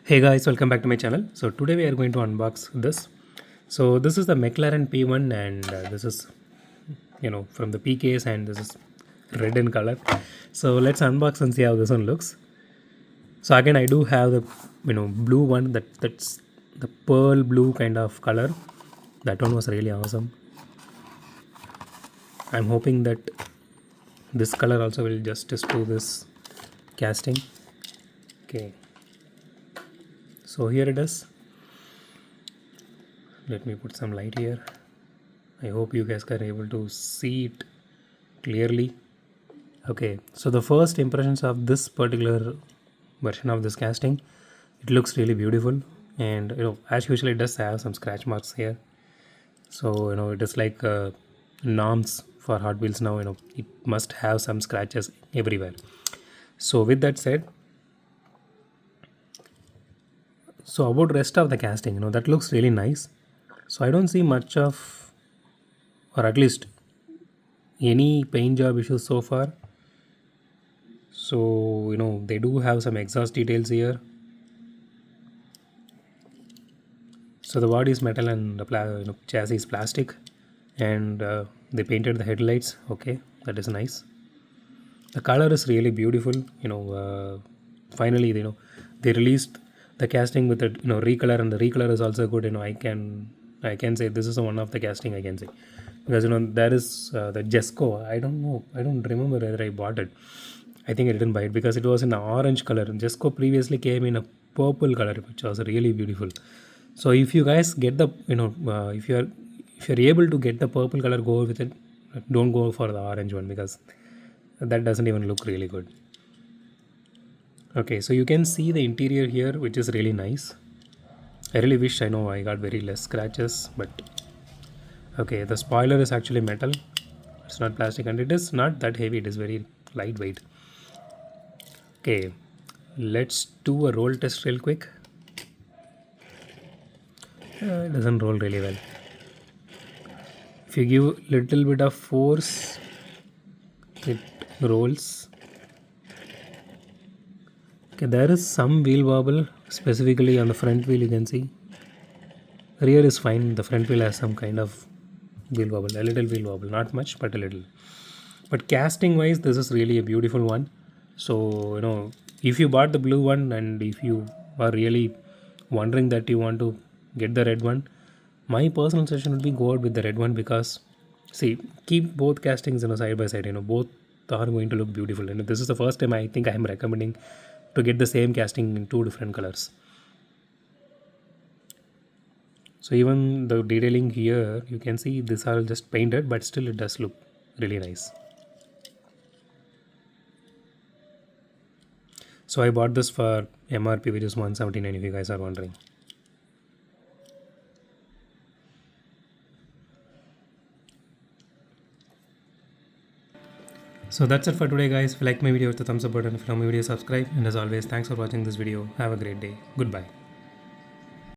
Hey guys, welcome back to my channel. So today we are going to unbox this. So this is the Mclaren P1 and this is from the P case, and this is red in color. So let's unbox and see how this one looks. So again, I do have the blue one, that's the pearl blue kind of color. That one was really awesome. I'm hoping that this color also will justice to this casting. Okay, so here it is. Let me put some light here. I hope you guys are able to see it clearly. Okay, so the first impressions of this particular version of this casting, it looks really beautiful, and as usual it does have some scratch marks here. So it is like norms for Hot Wheels now. It must have some scratches everywhere. So with that said, so about rest of the casting, that looks really nice. So I don't see much of, or at least any paint job issues so far. So they do have some exhaust details here. So the body is metal and the chassis is plastic, and they painted the headlights. Okay, that is nice. The color is really beautiful. Finally they released the casting with the recolor, and the recolor is also good. I can say this is one of the casting I can say, because there is the Jesco. I don't know, I don't remember whether I bought it. I think I didn't buy it because it was in an orange color. Jesco previously came in a purple color, which was really beautiful. So if you guys get the if you're able to get the purple color, go with it. Don't go for the orange one, because that doesn't even look really good. Okay, so you can see the interior here, which is really nice. I really wish I got very less scratches, but okay, the spoiler is actually metal. It's not plastic, and it is not that heavy. It is very lightweight. Okay, let's do a roll test real quick. It doesn't roll really well. If you give little bit of force, it rolls. Okay, there is some wheel wobble, specifically on the front wheel. You can see rear is fine. The front wheel has some kind of wheel wobble, a little wheel wobble, not much but a little. But casting wise, this is really a beautiful one. So if you bought the blue one, and if you are really wondering that you want to get the red one, my personal suggestion would be go out with the red one, because see, keep both castings side by side. Both are going to look beautiful, and this is the first time I think I am recommending to get the same casting in two different colors. So even the detailing here, you can see these are just painted, but still it does look really nice. So I bought this for MRP, which is 179, if you guys are wondering. So that's it for today, guys. If you like my video, hit the thumbs up button. If you like my video, subscribe. And as always, thanks for watching this video. Have a great day. Goodbye.